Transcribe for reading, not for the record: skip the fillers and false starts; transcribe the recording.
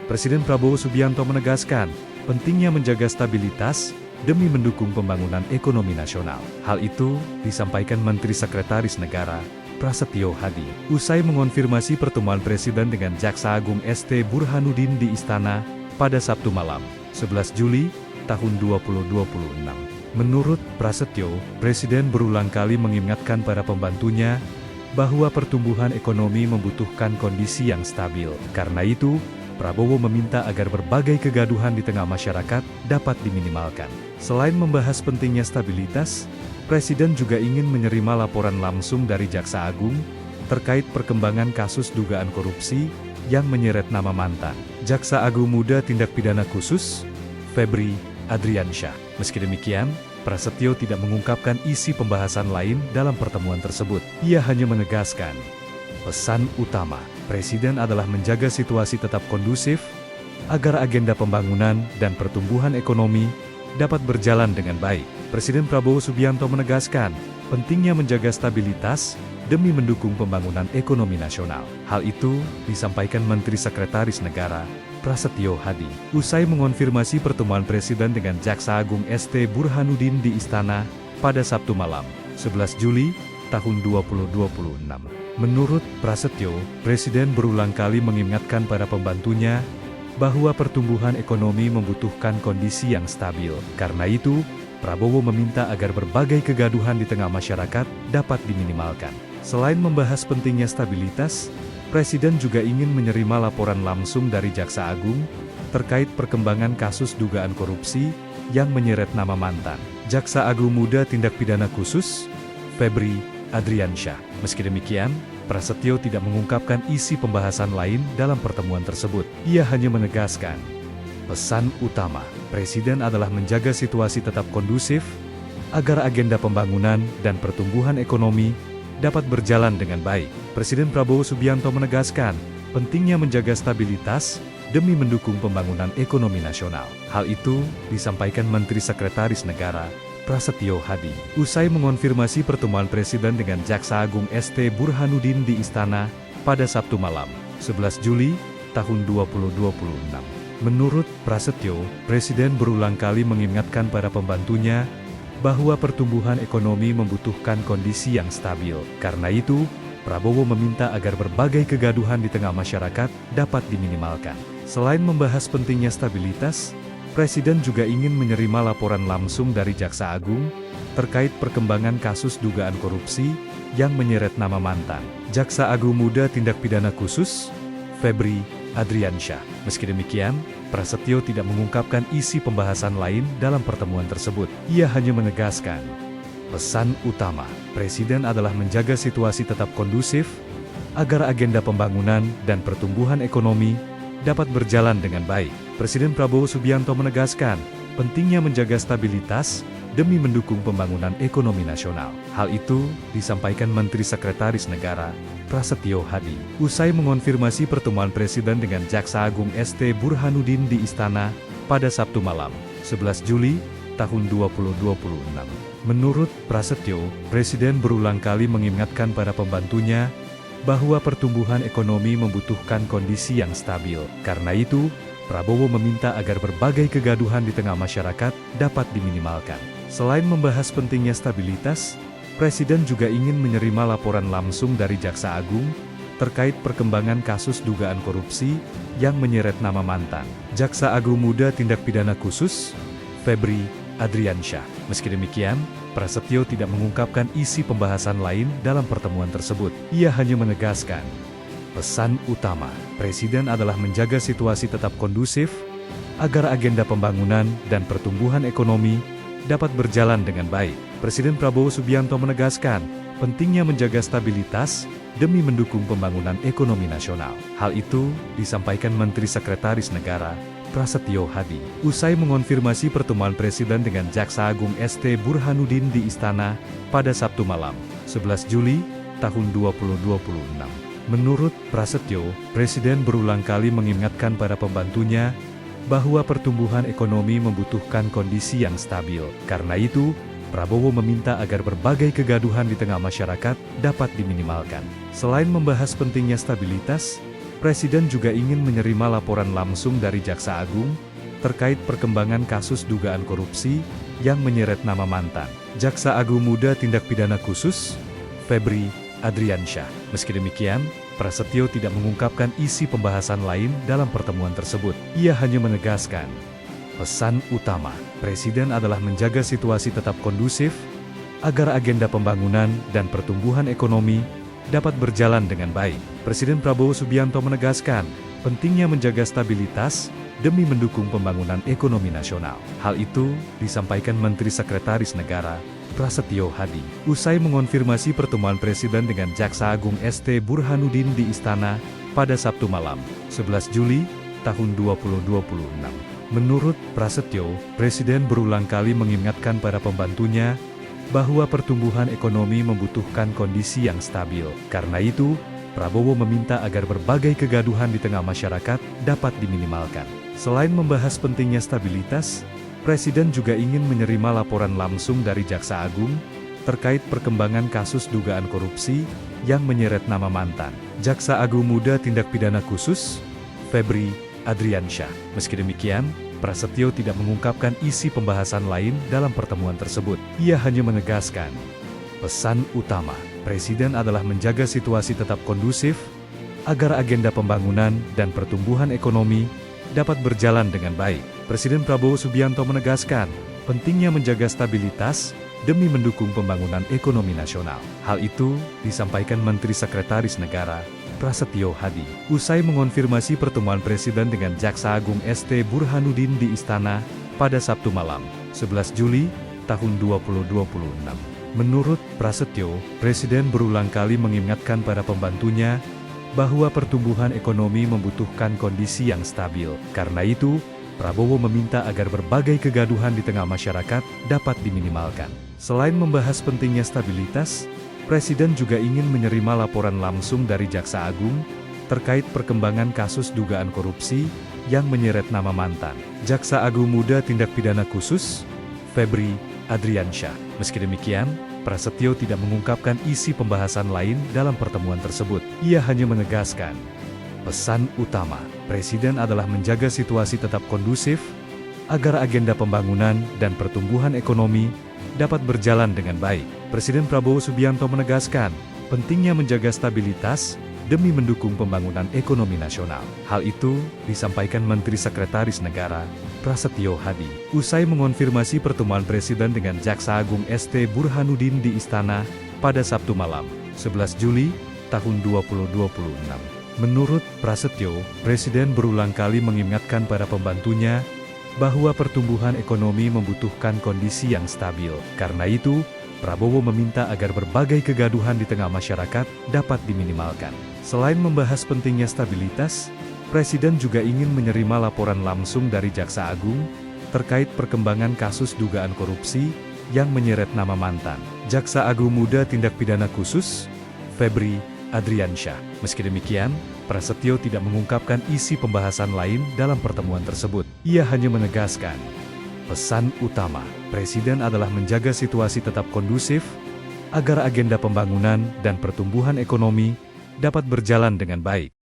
Presiden Prabowo Subianto menegaskan, pentingnya menjaga stabilitas demi mendukung pembangunan ekonomi nasional. Hal itu disampaikan Menteri Sekretaris Negara, Prasetyo Hadi, usai mengonfirmasi pertemuan Presiden dengan Jaksa Agung ST Burhanuddin di Istana pada Sabtu malam, 11 Juli tahun 2026. Menurut Prasetyo, Presiden berulang kali mengingatkan para pembantunya bahwa pertumbuhan ekonomi membutuhkan kondisi yang stabil. Karena itu, Prabowo meminta agar berbagai kegaduhan di tengah masyarakat dapat diminimalkan. Selain membahas pentingnya stabilitas, Presiden juga ingin menerima laporan langsung dari Jaksa Agung terkait perkembangan kasus dugaan korupsi yang menyeret nama mantan Jaksa Agung Muda Tindak Pidana Khusus, Febri Adriansyah. Meski demikian, Prasetyo tidak mengungkapkan isi pembahasan lain dalam pertemuan tersebut. Ia hanya menegaskan, pesan utama Presiden adalah menjaga situasi tetap kondusif, agar agenda pembangunan dan pertumbuhan ekonomi dapat berjalan dengan baik. Presiden Prabowo Subianto menegaskan, pentingnya menjaga stabilitas demi mendukung pembangunan ekonomi nasional. Hal itu disampaikan Menteri Sekretaris Negara, Prasetyo Hadi, usai mengonfirmasi pertemuan Presiden dengan Jaksa Agung ST Burhanuddin di Istana pada Sabtu malam, 11 Juli tahun 2026. Menurut Prasetyo, Presiden berulang kali mengingatkan para pembantunya bahwa pertumbuhan ekonomi membutuhkan kondisi yang stabil. Karena itu, Prabowo meminta agar berbagai kegaduhan di tengah masyarakat dapat diminimalkan. Selain membahas pentingnya stabilitas, Presiden juga ingin menerima laporan langsung dari Jaksa Agung terkait perkembangan kasus dugaan korupsi yang menyeret nama mantan Jaksa Agung Muda Tindak Pidana Khusus, Febri Adriansyah. Meski demikian, Prasetyo tidak mengungkapkan isi pembahasan lain dalam pertemuan tersebut. Ia hanya menegaskan, pesan utama Presiden adalah menjaga situasi tetap kondusif, agar agenda pembangunan dan pertumbuhan ekonomi dapat berjalan dengan baik. Presiden Prabowo Subianto menegaskan, pentingnya menjaga stabilitas demi mendukung pembangunan ekonomi nasional. Hal itu disampaikan Menteri Sekretaris Negara, Prasetyo Hadi, usai mengonfirmasi pertemuan Presiden dengan Jaksa Agung ST Burhanuddin di Istana pada Sabtu malam, 11 Juli tahun 2026. Menurut Prasetyo, Presiden berulang kali mengingatkan para pembantunya bahwa pertumbuhan ekonomi membutuhkan kondisi yang stabil. Karena itu, Prabowo meminta agar berbagai kegaduhan di tengah masyarakat dapat diminimalkan. Selain membahas pentingnya stabilitas, Presiden juga ingin menerima laporan langsung dari Jaksa Agung terkait perkembangan kasus dugaan korupsi yang menyeret nama mantan Jaksa Agung Muda Tindak Pidana Khusus, Febri Adriansyah. Meski demikian, Prasetyo tidak mengungkapkan isi pembahasan lain dalam pertemuan tersebut. Ia hanya menegaskan, pesan utama Presiden adalah menjaga situasi tetap kondusif, agar agenda pembangunan dan pertumbuhan ekonomi dapat berjalan dengan baik. Presiden Prabowo Subianto menegaskan, pentingnya menjaga stabilitas demi mendukung pembangunan ekonomi nasional. Hal itu disampaikan Menteri Sekretaris Negara, Prasetyo Hadi, usai mengonfirmasi pertemuan Presiden dengan Jaksa Agung ST Burhanuddin di Istana pada Sabtu malam, 11 Juli tahun 2026. Menurut Prasetyo, Presiden berulang kali mengingatkan para pembantunya bahwa pertumbuhan ekonomi membutuhkan kondisi yang stabil. Karena itu, Prabowo meminta agar berbagai kegaduhan di tengah masyarakat dapat diminimalkan. Selain membahas pentingnya stabilitas, Presiden juga ingin menerima laporan langsung dari Jaksa Agung terkait perkembangan kasus dugaan korupsi yang menyeret nama mantan Jaksa Agung Muda Tindak Pidana Khusus, Febri Adriansyah. Meski demikian, Prasetyo tidak mengungkapkan isi pembahasan lain dalam pertemuan tersebut. Ia hanya menegaskan, pesan utama Presiden adalah menjaga situasi tetap kondusif, agar agenda pembangunan dan pertumbuhan ekonomi dapat berjalan dengan baik. Presiden Prabowo Subianto menegaskan, pentingnya menjaga stabilitas demi mendukung pembangunan ekonomi nasional. Hal itu disampaikan Menteri Sekretaris Negara, Prasetyo Hadi, usai mengonfirmasi pertemuan Presiden dengan Jaksa Agung ST Burhanuddin di Istana pada Sabtu malam, 11 Juli tahun 2026. Menurut Prasetyo, Presiden berulang kali mengingatkan para pembantunya bahwa pertumbuhan ekonomi membutuhkan kondisi yang stabil. Karena itu, Prabowo meminta agar berbagai kegaduhan di tengah masyarakat dapat diminimalkan. Selain membahas pentingnya stabilitas, Presiden juga ingin menerima laporan langsung dari Jaksa Agung terkait perkembangan kasus dugaan korupsi yang menyeret nama mantan Jaksa Agung Muda Tindak Pidana Khusus, Febri Adriansyah. Meski demikian, Prasetyo tidak mengungkapkan isi pembahasan lain dalam pertemuan tersebut. Ia hanya menegaskan, pesan utama Presiden adalah menjaga situasi tetap kondusif, agar agenda pembangunan dan pertumbuhan ekonomi dapat berjalan dengan baik. Presiden Prabowo Subianto menegaskan, pentingnya menjaga stabilitas demi mendukung pembangunan ekonomi nasional. Hal itu disampaikan Menteri Sekretaris Negara, Prasetyo Hadi, usai mengonfirmasi pertemuan Presiden dengan Jaksa Agung ST Burhanuddin di Istana pada Sabtu malam, 11 Juli tahun 2026. Menurut Prasetyo, Presiden berulang kali mengingatkan para pembantunya bahwa pertumbuhan ekonomi membutuhkan kondisi yang stabil. Karena itu, Prabowo meminta agar berbagai kegaduhan di tengah masyarakat dapat diminimalkan. Selain membahas pentingnya stabilitas, Presiden juga ingin menerima laporan langsung dari Jaksa Agung terkait perkembangan kasus dugaan korupsi yang menyeret nama mantan Jaksa Agung Muda Tindak Pidana Khusus, Febri Adriansyah. Meski demikian, Prasetyo tidak mengungkapkan isi pembahasan lain dalam pertemuan tersebut. Ia hanya menegaskan, pesan utama Presiden adalah menjaga situasi tetap kondusif, agar agenda pembangunan dan pertumbuhan ekonomi dapat berjalan dengan baik. Presiden Prabowo Subianto menegaskan, pentingnya menjaga stabilitas demi mendukung pembangunan ekonomi nasional. Hal itu disampaikan Menteri Sekretaris Negara, Prasetyo Hadi, usai mengonfirmasi pertemuan Presiden dengan Jaksa Agung ST Burhanuddin di Istana pada Sabtu malam, 11 Juli tahun 2026. Menurut Prasetyo, Presiden berulang kali mengingatkan para pembantunya bahwa pertumbuhan ekonomi membutuhkan kondisi yang stabil. Karena itu, Prabowo meminta agar berbagai kegaduhan di tengah masyarakat dapat diminimalkan. Selain membahas pentingnya stabilitas, Presiden juga ingin menerima laporan langsung dari Jaksa Agung terkait perkembangan kasus dugaan korupsi yang menyeret nama mantan Jaksa Agung Muda Tindak Pidana Khusus, Febri Adriansyah. Meski demikian, Prasetyo tidak mengungkapkan isi pembahasan lain dalam pertemuan tersebut. Ia hanya menegaskan, pesan utama Presiden adalah menjaga situasi tetap kondusif, agar agenda pembangunan dan pertumbuhan ekonomi dapat berjalan dengan baik. Presiden Prabowo Subianto menegaskan, pentingnya menjaga stabilitas demi mendukung pembangunan ekonomi nasional. Hal itu disampaikan Menteri Sekretaris Negara, Prasetyo Hadi, usai mengonfirmasi pertemuan Presiden dengan Jaksa Agung ST Burhanuddin di Istana pada Sabtu malam, 11 Juli tahun 2026. Menurut Prasetyo, Presiden berulang kali mengingatkan para pembantunya bahwa pertumbuhan ekonomi membutuhkan kondisi yang stabil. Karena itu, Prabowo meminta agar berbagai kegaduhan di tengah masyarakat dapat diminimalkan. Selain membahas pentingnya stabilitas, Presiden juga ingin menerima laporan langsung dari Jaksa Agung terkait perkembangan kasus dugaan korupsi yang menyeret nama mantan Jaksa Agung Muda Tindak Pidana Khusus, Febri Adriansyah. Meski demikian, Prasetyo tidak mengungkapkan isi pembahasan lain dalam pertemuan tersebut. Ia hanya menegaskan, pesan utama Presiden adalah menjaga situasi tetap kondusif, agar agenda pembangunan dan pertumbuhan ekonomi dapat berjalan dengan baik.